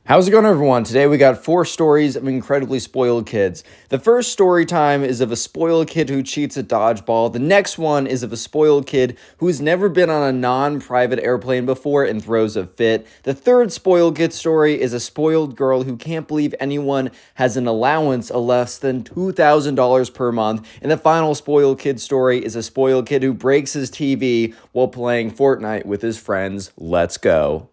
How's it going, everyone? Today we got 4 stories of incredibly spoiled kids. The first story time is of a spoiled kid who cheats at dodgeball. The next one is of a spoiled kid who's never been on a non-private airplane before and throws a fit. The third spoiled kid story is a spoiled girl who can't believe anyone has an allowance of less than $2,000 per month. And the final spoiled kid story is a spoiled kid who breaks his TV while playing Fortnite with his friends. Let's go.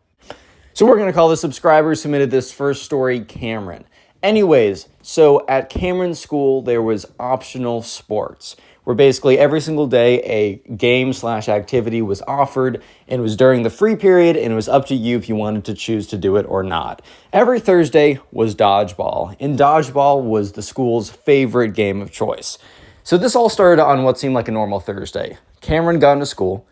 So we're going to call the subscriber who submitted this first story Cameron. Anyways, so at Cameron's school, there was optional sports, where basically every single day a game/activity was offered, and it was during the free period, and it was up to you if you wanted to choose to do it or not. Every Thursday was dodgeball, and dodgeball was the school's favorite game of choice. So this all started on what seemed like a normal Thursday. Cameron got into school,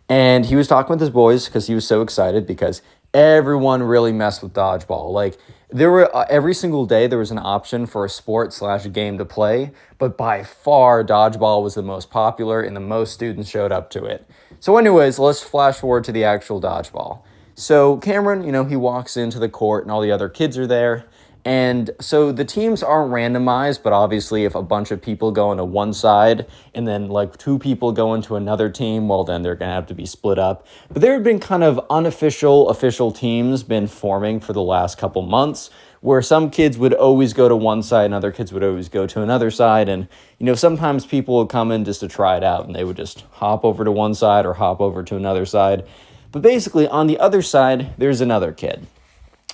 and he was talking with his boys because he was so excited because everyone really messed with dodgeball. Like, there were every single day there was an option for a sport/game to play, but by far dodgeball was the most popular and the most students showed up to it. So anyways, let's flash forward to the actual dodgeball. So Cameron, he walks into the court and all the other kids are there. And so the teams aren't randomized, but obviously if a bunch of people go into one side and then like 2 people go into another team, well, then they're going to have to be split up. But there have been kind of official teams been forming for the last couple months where some kids would always go to one side and other kids would always go to another side. And, sometimes people would come in just to try it out and they would just hop over to one side or hop over to another side. But basically on the other side, there's another kid.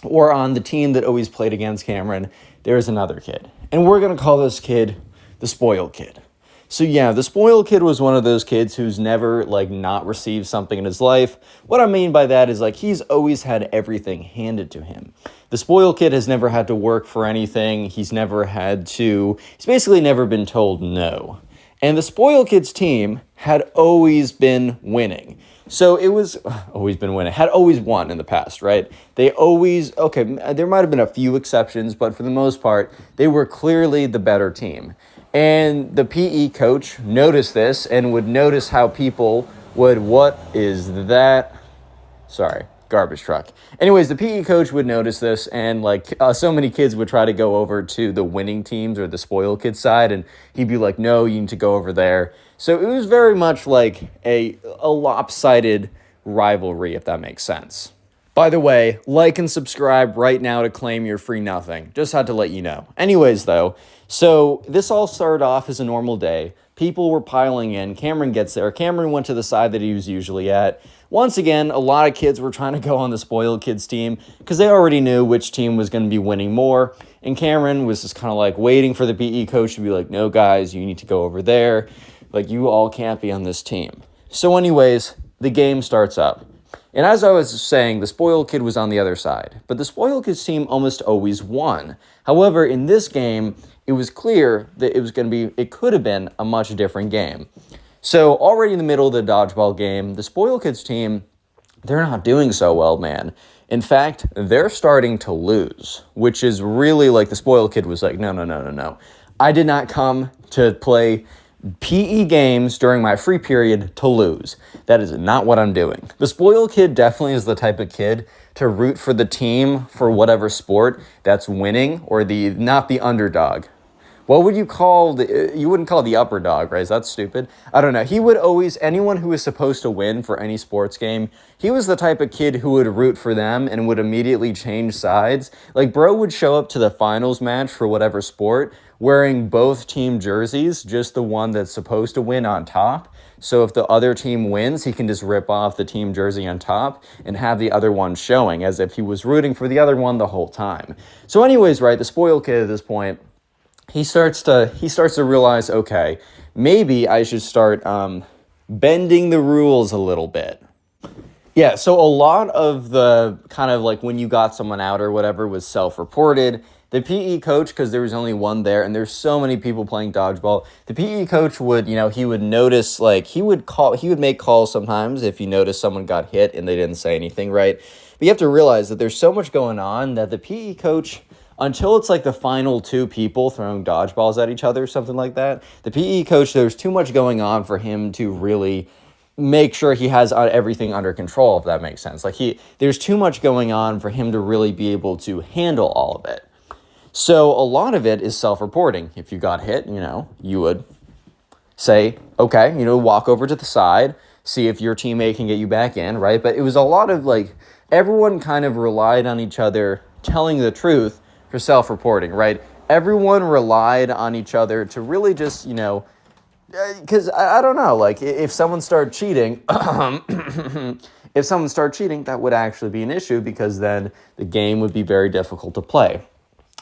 Or on the team that always played against Cameron, there's another kid. And we're going to call this kid the spoiled kid. So yeah, the spoiled kid was one of those kids who's never not received something in his life. What I mean by that is he's always had everything handed to him. The spoiled kid has never had to work for anything. He's basically never been told no. And the spoiled kid's team had always been winning. So it was had always won in the past, right? There might have been a few exceptions, but for the most part, they were clearly the better team. And the PE coach noticed this and would notice how people would, what is that? Sorry, garbage truck. Anyways, the PE coach would notice this, and so many kids would try to go over to the winning teams or the spoiled kid side, and he'd be like, no, you need to go over there. So it was very much like a lopsided rivalry, if that makes sense. By the way, like and subscribe right now to claim your free nothing. Just had to let you know. Anyways, though, so this all started off as a normal day. People were piling in. Cameron gets there. Cameron went to the side that he was usually at. Once again, a lot of kids were trying to go on the spoiled kids team because they already knew which team was going to be winning more. And Cameron was just kind of waiting for the PE coach to be like, no, guys, you need to go over there. You all can't be on this team. So anyways, the game starts up. And as I was saying, the spoiled kid was on the other side. But the spoiled kid's team almost always won. However, in this game, it was clear that it could have been a much different game. So already in the middle of the dodgeball game, the spoiled kids team, they're not doing so well, man. In fact, they're starting to lose, which is really the spoiled kid was like, no. I did not come to play PE games during my free period to lose. That is not what I'm doing. The spoiled kid definitely is the type of kid to root for the team for whatever sport that's winning, or not the underdog. What would you call you wouldn't call it the upper dog, right? That's stupid. I don't know. He would always, anyone who was supposed to win for any sports game, he was the type of kid who would root for them and would immediately change sides. Bro would show up to the finals match for whatever sport wearing both team jerseys, just the one that's supposed to win on top. So if the other team wins, he can just rip off the team jersey on top and have the other one showing as if he was rooting for the other one the whole time. So anyways, right, the spoiled kid at this point, he starts to realize, okay, maybe I should start bending the rules a little bit. Yeah, so a lot of the kind of when you got someone out or whatever was self-reported. The PE coach, because there was only one there, and there's so many people playing dodgeball, the PE coach would, he would notice, he would make calls sometimes if you notice someone got hit and they didn't say anything, right? But you have to realize that there's so much going on that the PE coach, until it's the final 2 people throwing dodgeballs at each other, something like that, the PE coach, there's too much going on for him to really make sure he has everything under control, if that makes sense. Like there's too much going on for him to really be able to handle all of it. So a lot of it is self-reporting. If you got hit, you would say, okay, walk over to the side, see if your teammate can get you back in, right? But it was a lot of everyone kind of relied on each other telling the truth for self-reporting, right? Everyone relied on each other to really just, because I don't know, if someone started cheating, that would actually be an issue, because then the game would be very difficult to play.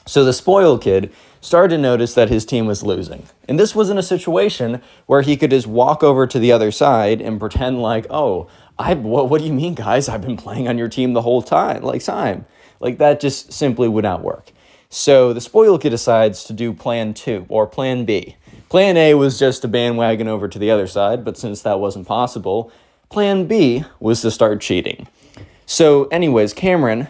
So the spoiled kid started to notice that his team was losing. And this wasn't a situation where he could just walk over to the other side and pretend what do you mean, guys? I've been playing on your team the whole time. That just simply would not work. So the spoiled kid decides to do plan 2 or plan B. Plan A was just to bandwagon over to the other side, but since that wasn't possible, plan B was to start cheating. So anyways, Cameron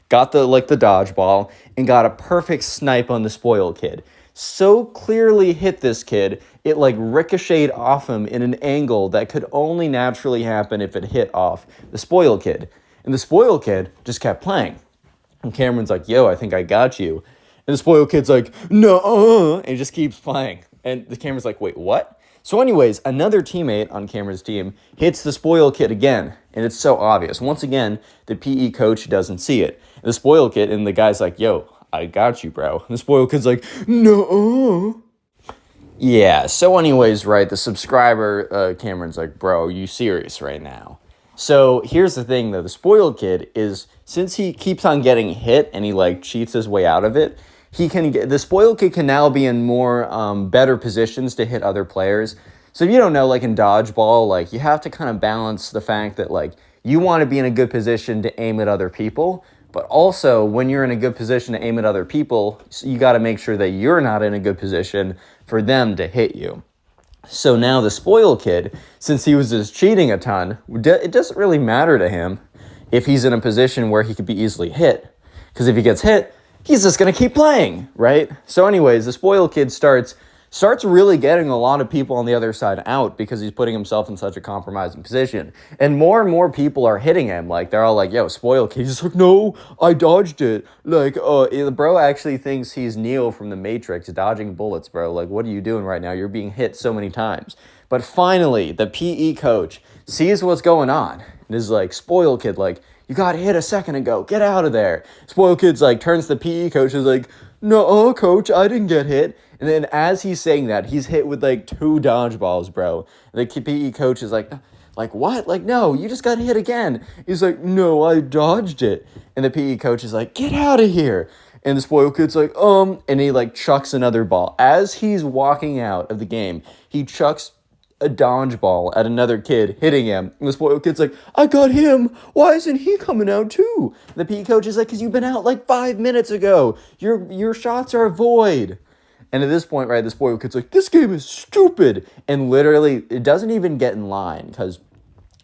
got the dodgeball and got a perfect snipe on the spoiled kid. So clearly hit this kid, it ricocheted off him in an angle that could only naturally happen if it hit off the spoiled kid. And the spoiled kid just kept playing. And Cameron's like, yo, I think I got you. And the spoiled kid's like, no, and he just keeps playing. And the Cameron's like, wait, what? So anyways, another teammate on Cameron's team hits the spoiled kid again, and it's so obvious. Once again, the PE coach doesn't see it. And the spoiled kid, and the guy's like, yo, I got you, bro. And the spoiled kid's like, no. Yeah, so anyways, right, the subscriber, Cameron's like, bro, are you serious right now? So here's the thing, though. The spoiled kid is, since he keeps on getting hit and he cheats his way out of it, the spoiled kid can now be in more better positions to hit other players. So if you don't know, in dodgeball, you have to kind of balance the fact that you want to be in a good position to aim at other people, but also when you're in a good position to aim at other people, you got to make sure that you're not in a good position for them to hit you. So now the spoiled kid, since he was just cheating a ton, it doesn't really matter to him if he's in a position where he could be easily hit, because if he gets hit, he's just going to keep playing, right? So anyways, the spoiled kid starts really getting a lot of people on the other side out, because he's putting himself in such a compromising position. And more people are hitting him. They're all like, yo, spoiled kid. He's like, no, I dodged it. The bro actually thinks he's Neo from the Matrix, dodging bullets, bro. What are you doing right now? You're being hit so many times. But finally, the PE coach sees what's going on and is like, spoiled kid, you got hit a second ago. Get out of there. Spoiled kid's turns to the PE coach, is like, no, coach, I didn't get hit. And then as he's saying that, he's hit with 2 dodgeballs, bro. And the PE coach is like what? No, you just got hit again. He's like, no, I dodged it. And the PE coach is like, get out of here. And the spoiled kid's like, and he chucks another ball. As he's walking out of the game, he chucks a dodgeball at another kid, hitting him. And the spoiled kid's like, I got him. Why isn't he coming out too? And the PE coach is like, because you've been out 5 minutes ago. Your shots are void. And at this point, right, the spoiled kid's like, this game is stupid. And literally, it doesn't even get in line, because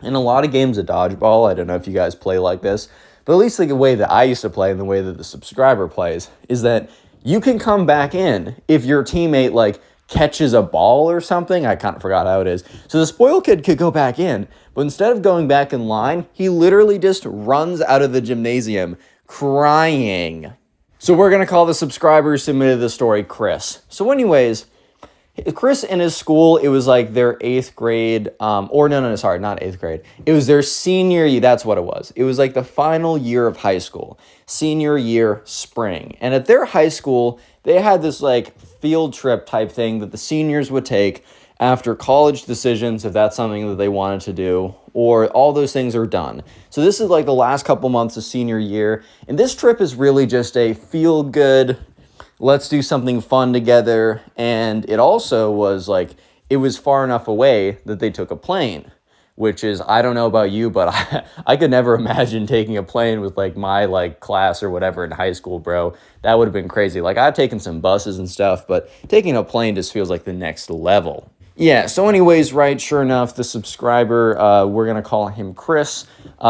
in a lot of games of dodgeball, I don't know if you guys play like this, but at least the way that I used to play and the way that the subscriber plays is that you can come back in if your teammate catches a ball or something. I kind of forgot how it is. So the spoiled kid could go back in, but instead of going back in line, he literally just runs out of the gymnasium crying. So we're going to call the subscriber who submitted the story Chris. So anyways, Chris in his school, it was their 8th grade, not 8th grade. It was their senior year, that's what it was. It was the final year of high school, senior year spring. And at their high school, they had this field trip type thing that the seniors would take after college decisions, if that's something that they wanted to do, or all those things are done. So this is the last couple months of senior year, and this trip is really just a feel good, let's do something fun together. And it also was it was far enough away that they took a plane, which is, I don't know about you, but I could never imagine taking a plane with my class or whatever in high school, bro. That would have been crazy. I've taken some buses and stuff, but taking a plane just feels like the next level. Yeah, so anyways, right, sure enough, the subscriber, we're going to call him Chris.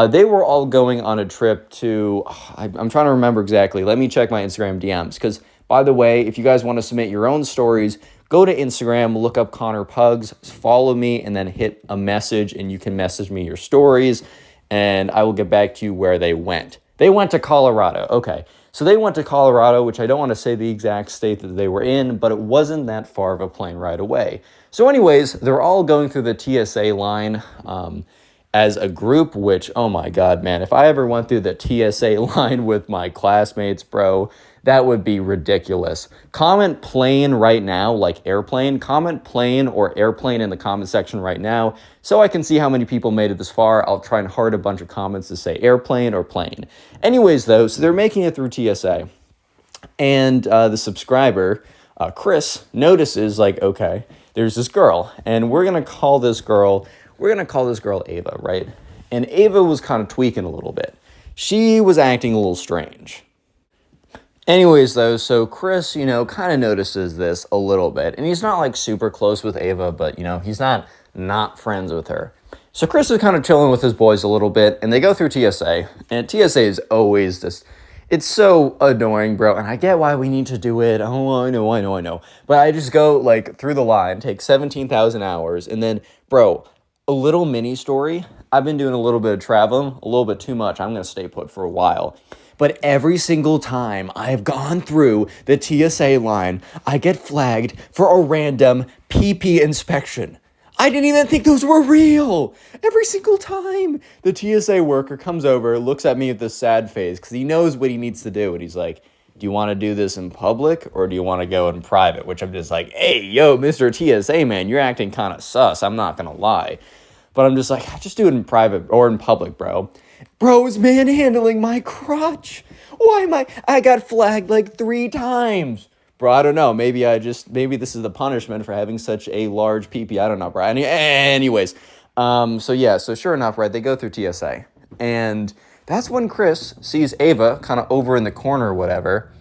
They were all going on a trip to, I'm trying to remember exactly. Let me check my Instagram DMs, because, by the way, if you guys want to submit your own stories, go to Instagram, look up Connor Pugs, follow me, and then hit a message, and you can message me your stories, and I will get back to you where they went. They went to Colorado. Okay, so they went to Colorado, which I don't want to say the exact state that they were in, but it wasn't that far of a plane ride away. So anyways, they're all going through the TSA line as a group, which, oh my God, man, if I ever went through the TSA line with my classmates, bro, that would be ridiculous. Comment plane right now, like airplane. Comment plane or airplane in the comment section right now so I can see how many people made it this far. I'll try and heart a bunch of comments to say airplane or plane. Anyways, though, so they're making it through TSA. And the subscriber, Chris, notices, like, okay, there's this girl, and we're going to call this girl Ava, right? And Ava was kind of tweaking a little bit. She was acting a little strange. Anyways, though, so Chris, kind of notices this a little bit. And he's not, like, super close with Ava, but, he's not friends with her. So Chris is kind of chilling with his boys a little bit, and they go through TSA. And TSA is always this... It's so annoying, bro, and I get why we need to do it. Oh, I know. But I just go, like, through the line, take 17,000 hours, and then, bro... A little mini story. I've been doing a little bit of traveling, a little bit too much. I'm going to stay put for a while. But every single time I've gone through the TSA line, I get flagged for a random PP inspection. I didn't even think those were real. Every single time the TSA worker comes over, looks at me with this sad face because he knows what he needs to do. And he's like, do you want to do this in public or do you want to go in private? Which I'm just like, hey, yo, Mr. TSA, man, you're acting kind of sus. I'm not going to lie. But I'm just like, just do it in private or in public, bro. Bro is manhandling my crotch. Why am I got flagged like 3 times. Bro, I don't know. Maybe this is the punishment for having such a large PP. I don't know, bro. Anyways, so sure enough, right, they go through TSA. And that's when Chris sees Ava kind of over in the corner or whatever,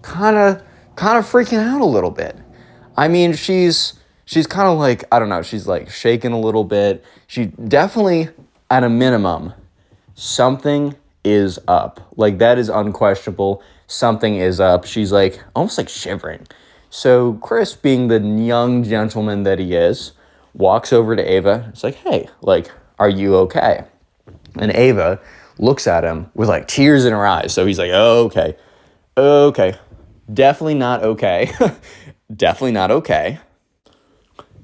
kind of freaking out a little bit. I mean, she's kind of like, I don't know, she's like shaking a little bit. She definitely, at a minimum, something is up. Like, that is unquestionable. Something is up. She's like, almost like shivering. So Chris, being the young gentleman that he is, walks over to Ava. It's like, hey, like, are you okay? And Ava looks at him with like tears in her eyes. So he's like, oh, okay. Definitely not okay. Definitely not okay.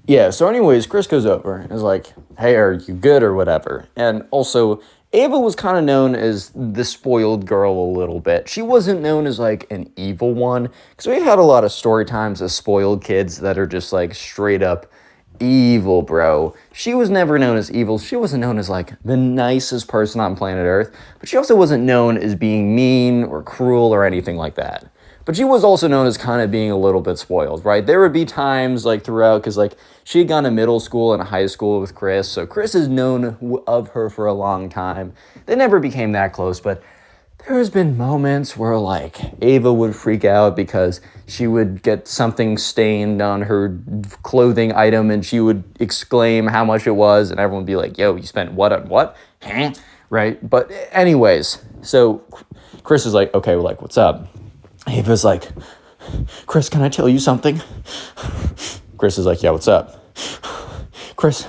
Yeah, so anyways, Chris goes over and is like, hey, are you good or whatever? And also, Ava was kind of known as the spoiled girl a little bit. She wasn't known as like an evil one, because we've had a lot of story times of spoiled kids that are just like straight up evil, bro. She was never known as evil. She wasn't known as like the nicest person on planet Earth, but she also wasn't known as being mean or cruel or anything like that. But she was also known as kind of being a little bit spoiled, right? There would be times like throughout, because like she had gone to middle school and high school with Chris, so Chris has known of her for a long time. They never became that close, but there's been moments where like Ava would freak out because she would get something stained on her clothing item and she would exclaim how much it was, and everyone would be like, yo, you spent what on what? Huh? Right? But anyways, so Chris is like, okay, well, like, what's up? Ava's like, Chris, can I tell you something? Chris is like, yeah, what's up? Chris,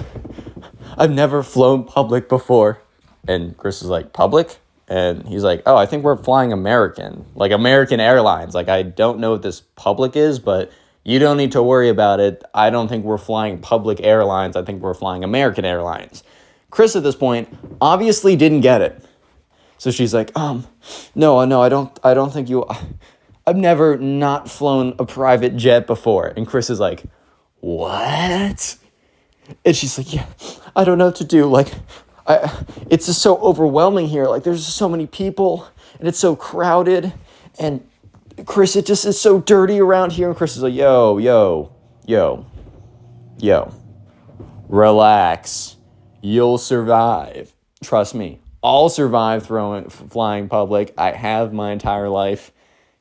I've never flown public before. And Chris is like, public? And he's like, oh, I think we're flying American, like American Airlines. Like, I don't know what this public is, but you don't need to worry about it. I don't think we're flying public airlines. I think we're flying American Airlines. Chris, at this point, obviously didn't get it. So she's like, no, I don't think you... I've never not flown a private jet before. And Chris is like, what? And she's like, yeah, I don't know what to do. Like, it's just so overwhelming here. Like, there's just so many people, and it's so crowded. And Chris, it just is so dirty around here. And Chris is like, yo. Relax. You'll survive. Trust me. I'll survive flying public. I have my entire life.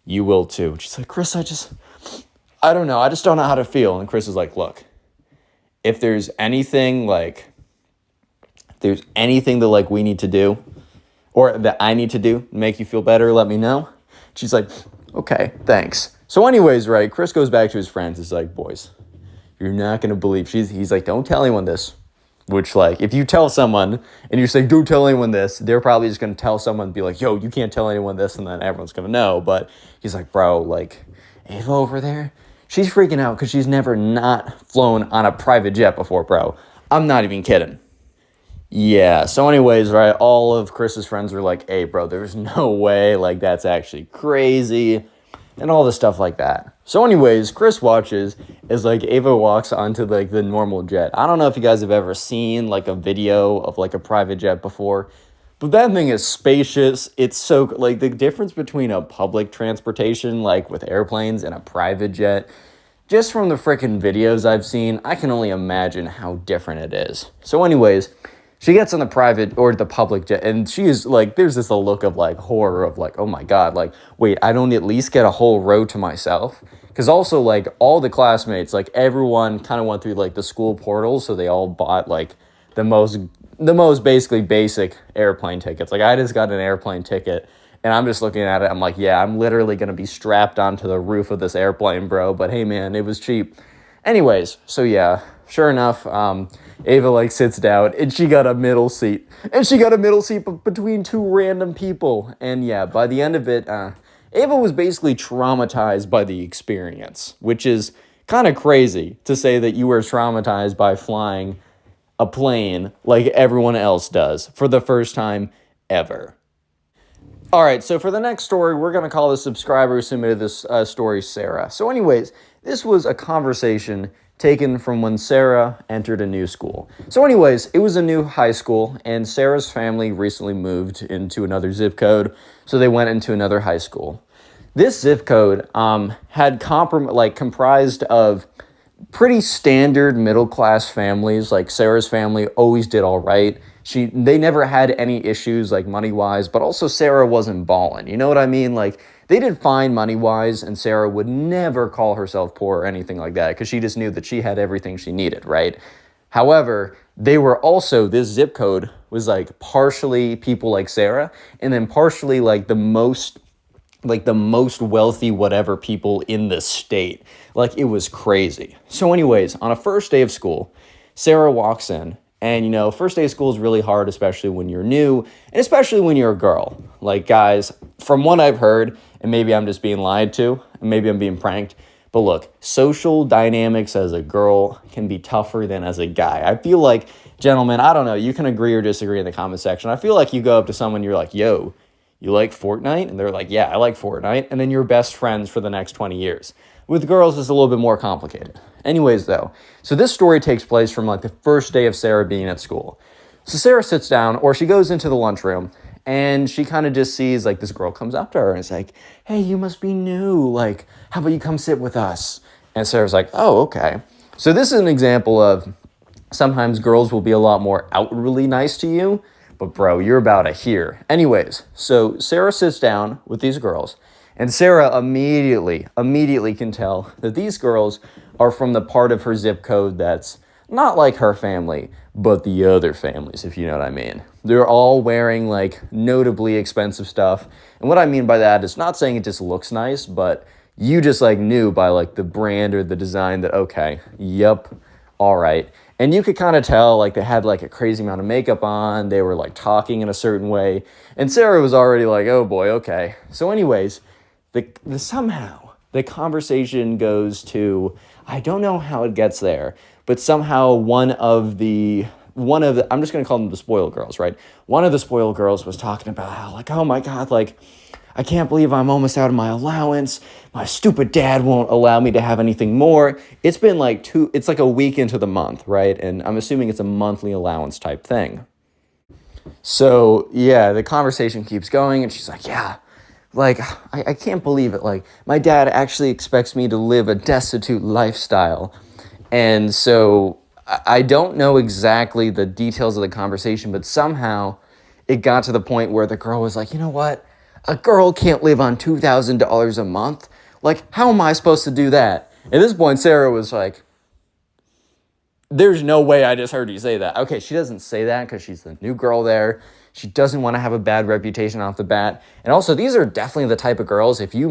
You will too. She's like, Chris, I don't know. I just don't know how to feel. And Chris is like, look, if there's anything that like we need to do or that I need to do to make you feel better, let me know. She's like, okay, thanks. So anyways, right, Chris goes back to his friends. He's like, boys, You're not going to believe. He's like, don't tell anyone this. Which, like, if you tell someone and you're saying, don't tell anyone this, they're probably just going to tell someone and be like, yo, you can't tell anyone this, and then everyone's going to know. But he's like, bro, like, Ava over there, she's freaking out because she's never not flown on a private jet before, bro. I'm not even kidding. Yeah, so anyways, right, all of Chris's friends were like, hey, bro, there's no way, like, that's actually crazy, and all the stuff like that. So anyways, Chris watches as, like, Ava walks onto, like, the normal jet. I don't know if you guys have ever seen, like, a video of, like, a private jet before, but that thing is spacious. It's so, like, the difference between a public transportation, like, with airplanes and a private jet, just from the frickin' videos I've seen, I can only imagine how different it is. So anyways, she gets on the private or the public jet, and she's like, there's this look of like horror of like, oh my God, like, wait, I don't at least get a whole row to myself? Because also, like, all the classmates, like, everyone kind of went through like the school portal, so they all bought like the most basically basic airplane tickets. Like, I just got an airplane ticket, and I'm just looking at it, I'm like, yeah, I'm literally going to be strapped onto the roof of this airplane, bro, but hey, man, it was cheap. Anyways, so yeah, sure enough, Ava, like, sits down, and she got a middle seat. And she got a middle seat between two random people. And yeah, by the end of it, Ava was basically traumatized by the experience, which is kind of crazy to say that you were traumatized by flying a plane like everyone else does for the first time ever. All right, so for the next story, we're going to call the subscriber who submitted this story Sarah. So anyways, this was a conversation taken from when Sarah entered a new school. So anyways, it was a new high school, and Sarah's family recently moved into another zip code, so they went into another high school. This zip code had comprised of pretty standard middle-class families. Like, Sarah's family always did all right. They never had any issues, like, money-wise, but also Sarah wasn't balling. You know what I mean? Like, they did fine money-wise, and Sarah would never call herself poor or anything like that because she just knew that she had everything she needed, right? However, this zip code was, like, partially people like Sarah, and then partially, like, the most wealthy whatever people in the state. Like, it was crazy. So anyways, on a first day of school, Sarah walks in, and, you know, first day of school is really hard, especially when you're new, and especially when you're a girl. Like, guys, from what I've heard, and maybe I'm just being lied to, and maybe I'm being pranked, but look, social dynamics as a girl can be tougher than as a guy. I feel like, gentlemen, I don't know, you can agree or disagree in the comment section. I feel like you go up to someone, you're like, yo, you like Fortnite? And they're like, yeah, I like Fortnite. And then you're best friends for the next 20 years. With girls, it's a little bit more complicated. Anyways, though, so this story takes place from, like, the first day of Sarah being at school. So Sarah sits down, or she goes into the lunchroom, and she kind of just sees, like, this girl comes up to her and is like, hey, you must be new. Like, how about you come sit with us? And Sarah's like, oh, okay. So this is an example of sometimes girls will be a lot more outwardly nice to you, but bro, you're about to hear. Anyways, so Sarah sits down with these girls, and Sarah immediately can tell that these girls are from the part of her zip code that's not like her family, but the other families, if you know what I mean. They're all wearing, like, notably expensive stuff. And what I mean by that is not saying it just looks nice, but you just, like, knew by, like, the brand or the design that, okay, yep, all right. And you could kind of tell, like, they had, like, a crazy amount of makeup on. They were, like, talking in a certain way. And Sarah was already like, oh, boy, okay. So anyways, somehow the conversation goes to, I don't know how it gets there, but somehow one of the, I'm just going to call them the spoiled girls, right? One of the spoiled girls was talking about how, like, oh, my God, like, I can't believe I'm almost out of my allowance. My stupid dad won't allow me to have anything more. It's been like it's like a week into the month, right? And I'm assuming it's a monthly allowance type thing. So yeah, the conversation keeps going, and she's like, yeah, like, I can't believe it. Like, my dad actually expects me to live a destitute lifestyle. And so I don't know exactly the details of the conversation, but somehow it got to the point where the girl was like, you know what? A girl can't live on $2,000 a month. Like, how am I supposed to do that? At this point, Sarah was like, there's no way I just heard you say that. Okay, she doesn't say that because she's the new girl there. She doesn't want to have a bad reputation off the bat. And also, these are definitely the type of girls, if you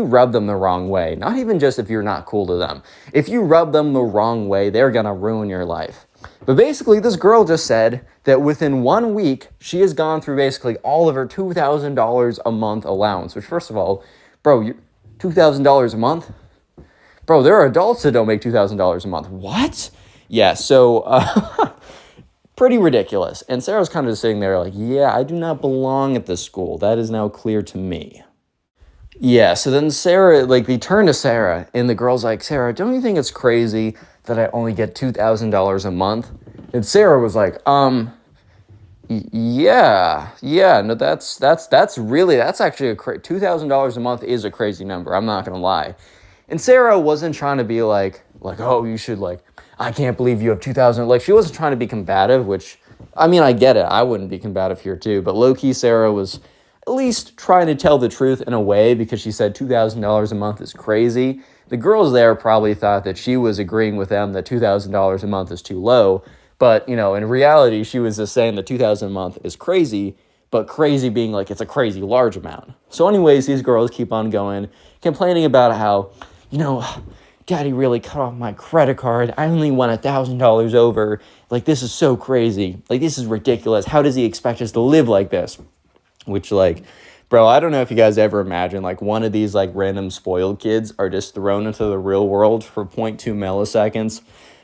rub them the wrong way, not even just if you're not cool to them, if you rub them the wrong way, they're going to ruin your life. But basically, this girl just said that within 1 week, she has gone through basically all of her $2,000 a month allowance, which, first of all, bro, $2,000 a month? Bro, there are adults that don't make $2,000 a month. What? Yeah, so pretty ridiculous. And Sarah's kind of just sitting there like, yeah, I do not belong at this school. That is now clear to me. Yeah, so then Sarah, like, they turn to Sarah, and the girl's like, Sarah, don't you think it's crazy that I only get $2,000 a month? And Sarah was like, yeah, no, that's actually $2,000 a month is a crazy number. I'm not gonna lie. And Sarah wasn't trying to be like, oh, you should, like, I can't believe you have 2,000. Like, she wasn't trying to be combative, which, I mean, I get it. I wouldn't be combative here too. But low-key, Sarah was at least trying to tell the truth in a way, because she said $2,000 a month is crazy. The girls there probably thought that she was agreeing with them that $2,000 a month is too low. But, in reality, she was just saying that $2,000 a month is crazy, but crazy being like it's a crazy large amount. So anyways, these girls keep on going, complaining about how, Daddy really cut off my credit card. I only went $1,000 over. Like, this is so crazy. Like, this is ridiculous. How does he expect us to live like this? Which, like, bro, I don't know if you guys ever imagine, like, one of these, like, random spoiled kids are just thrown into the real world for 0.2 milliseconds.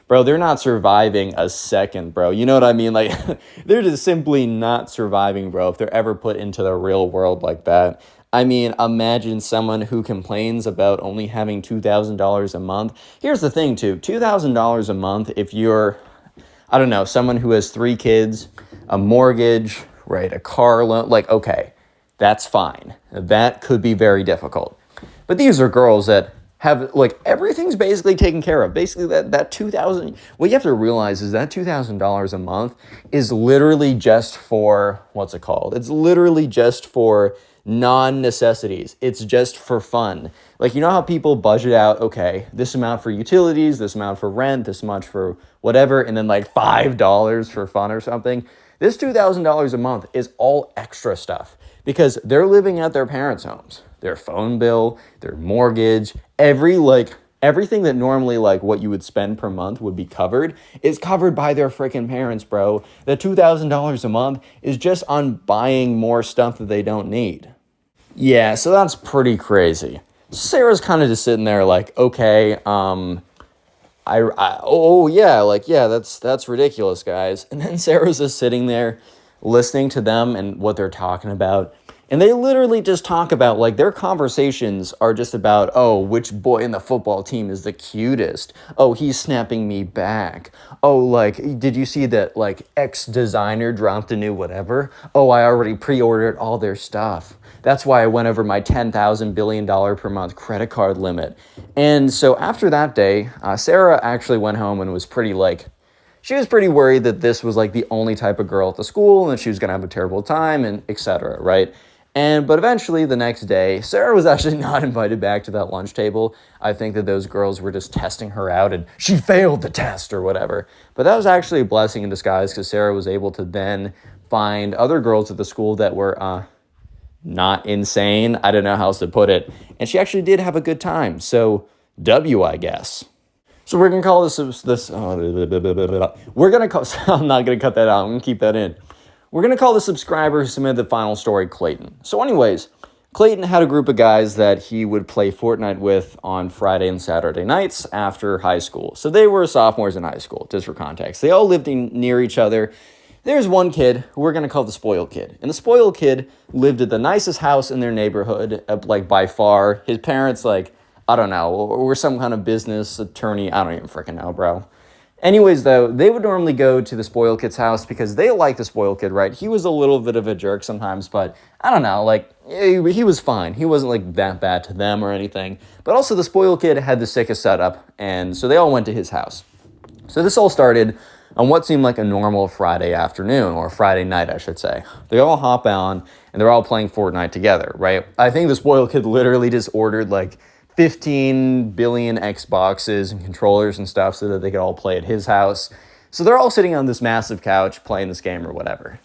Bro, they're not surviving a second, bro. You know what I mean? Like, they're just simply not surviving, bro, if they're ever put into the real world like that. I mean, imagine someone who complains about only having $2,000 a month. Here's the thing, too. $2,000 a month, if you're, I don't know, someone who has 3 kids, a mortgage, right, a car loan, like, okay, that's fine. That could be very difficult. But these are girls that have, like, everything's basically taken care of. Basically, that $2,000, what you have to realize is that $2,000 a month is literally just for, what's it called? It's literally just for non-necessities. It's just for fun. Like, you know how people budget out, okay, this amount for utilities, this amount for rent, this much for whatever, and then like $5 for fun or something? This $2,000 a month is all extra stuff because they're living at their parents' homes. Their phone bill, their mortgage, everything that normally, like, what you would spend per month would be covered is covered by their freaking parents, bro. The $2,000 a month is just on buying more stuff that they don't need. Yeah, so that's pretty crazy. Sarah's kind of just sitting there like, okay, that's ridiculous, guys. And then Sarah's just sitting there listening to them and what they're talking about. And they literally just talk about, like, their conversations are just about, oh, which boy in the football team is the cutest? Oh, he's snapping me back. Oh, like, did you see that, like, X designer dropped a new whatever? Oh, I already pre-ordered all their stuff. That's why I went over my $10,000 billion per month credit card limit. And so after that day, Sarah actually went home and was pretty, like, she was pretty worried that this was, like, the only type of girl at the school and that she was going to have a terrible time and etc., right? But eventually, the next day, Sarah was actually not invited back to that lunch table. I think that those girls were just testing her out and she failed the test or whatever. But that was actually a blessing in disguise because Sarah was able to then find other girls at the school that were not insane. I don't know how else to put it. And she actually did have a good time. So, W, I guess. So we're going to call we're going to call, I'm not going to cut that out. I'm going to keep that in. We're going to call the subscriber who submitted the final story Clayton. So anyways, Clayton had a group of guys that he would play Fortnite with on Friday and Saturday nights after high school. So they were sophomores in high school, just for context. They all lived near each other. There's one kid who we're going to call the spoiled kid. And the spoiled kid lived at the nicest house in their neighborhood, like, by far. His parents, like, I don't know, were some kind of business attorney. I don't even freaking know, bro. Anyways, though, they would normally go to the spoiled kid's house because they liked the spoiled kid, right? He was a little bit of a jerk sometimes, but I don't know, like, he was fine. He wasn't, like, that bad to them or anything. But also the spoiled kid had the sickest setup, and so they all went to his house. So this all started on what seemed like a normal Friday afternoon, or Friday night, I should say. They all hop on, and they're all playing Fortnite together, right? I think the spoiled kid literally just ordered, like, 15 billion Xboxes and controllers and stuff so that they could all play at his house. So they're all sitting on this massive couch playing this game or whatever.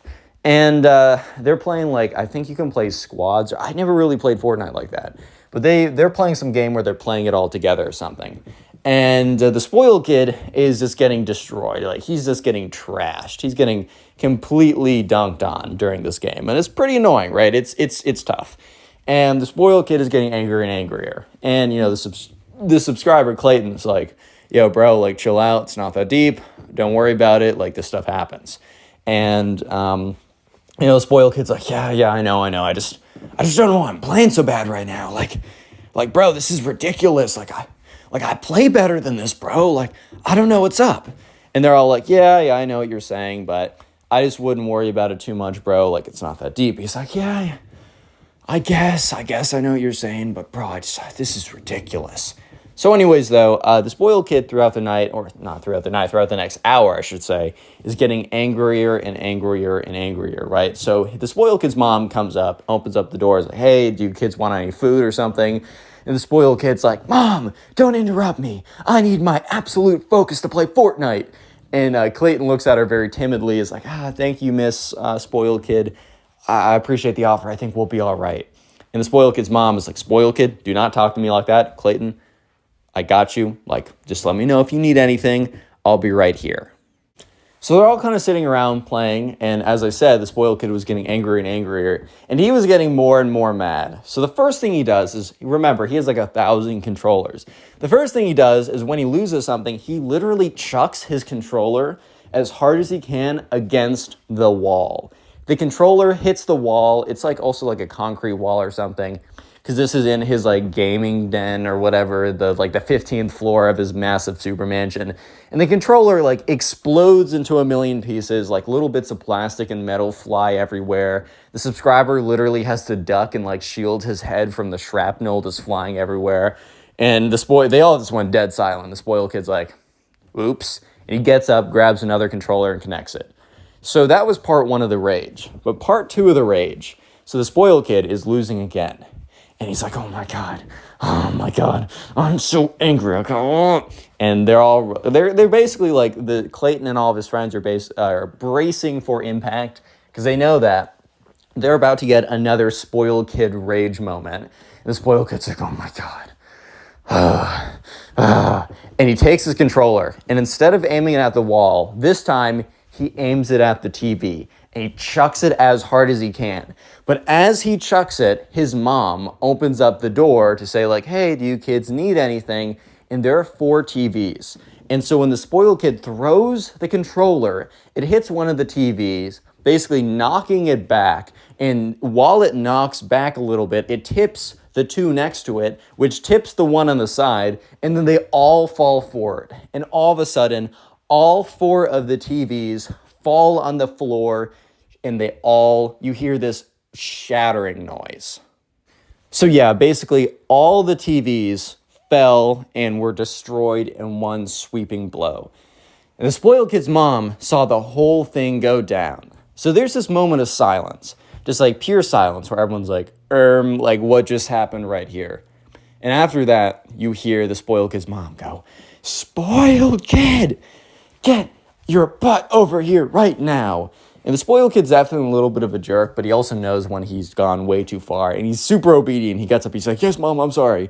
And they're playing, like, I think you can play squads. I never really played Fortnite like that. But they're playing some game where they're playing it all together or something. And the spoiled kid is just getting destroyed. Like, he's just getting trashed. He's getting completely dunked on during this game. And it's pretty annoying, right? It's tough. And the spoiled kid is getting angrier and angrier. And, the subscriber, Clayton's like, yo, bro, like, chill out. It's not that deep. Don't worry about it. Like, this stuff happens. And, the spoiled kid's like, yeah, I know. I just don't know why I'm playing so bad right now. Like, bro, this is ridiculous. I play better than this, bro. Like, I don't know what's up. And they're all like, yeah, I know what you're saying, but I just wouldn't worry about it too much, bro. Like, it's not that deep. He's like, yeah, I guess I know what you're saying, but bro, this is ridiculous. So anyways, though, the spoiled kid throughout the night, or not throughout the night, throughout the next hour, I should say, is getting angrier and angrier and angrier, right? So the spoiled kid's mom comes up, opens up the door, is like, hey, do you kids want any food or something? And the spoiled kid's like, Mom, don't interrupt me. I need my absolute focus to play Fortnite. And Clayton looks at her very timidly, is like, thank you, Miss Spoiled Kid. I appreciate the offer. I think we'll be all right. And the spoiled kid's mom is like, spoiled kid, do not talk to me like that. Clayton, I got you. Like, just let me know if you need anything. I'll be right here. So they're all kind of sitting around playing, and as I said, the spoiled kid was getting angrier and angrier, and he was getting more and more mad. So the first thing he does is, remember, he has like 1,000 controllers. The first thing he does is when he loses something, he literally chucks his controller as hard as he can against the wall. The controller hits the wall. It's like also like a concrete wall or something, because this is in his like gaming den or whatever, the 15th floor of his massive super mansion. And the controller like explodes into a million pieces, like little bits of plastic and metal fly everywhere. The subscriber literally has to duck and like shield his head from the shrapnel that's flying everywhere. And they all just went dead silent. The spoiled kid's like, oops. And he gets up, grabs another controller and connects it. So that was part one of the rage. But part two of the rage. So the spoiled kid is losing again. And he's like, oh my God, I'm so angry. And they're basically like, the Clayton and all of his friends are bracing for impact, because they know that they're about to get another spoiled kid rage moment. And the spoiled kid's like, oh my God. And he takes his controller, and instead of aiming it at the wall, this time he aims it at the TV. And he chucks it as hard as he can. But as he chucks it, his mom opens up the door to say, like, hey, do you kids need anything? And there are 4 TVs. And so when the spoiled kid throws the controller, it hits one of the TVs, basically knocking it back. And while it knocks back a little bit, it tips the 2 next to it, which tips the one on the side. And then they all fall forward. And all of a sudden, all 4 of the TVs fall on the floor, and you hear this shattering noise. So yeah, basically all the TVs fell and were destroyed in one sweeping blow. And the spoiled kid's mom saw the whole thing go down. So there's this moment of silence, just like pure silence, where everyone's like, like what just happened right here? And after that, you hear the spoiled kid's mom go, spoiled kid, get your butt over here right now. And the spoiled kid's definitely a little bit of a jerk, but he also knows when he's gone way too far, and he's super obedient. He gets up, he's like, yes, Mom, I'm sorry.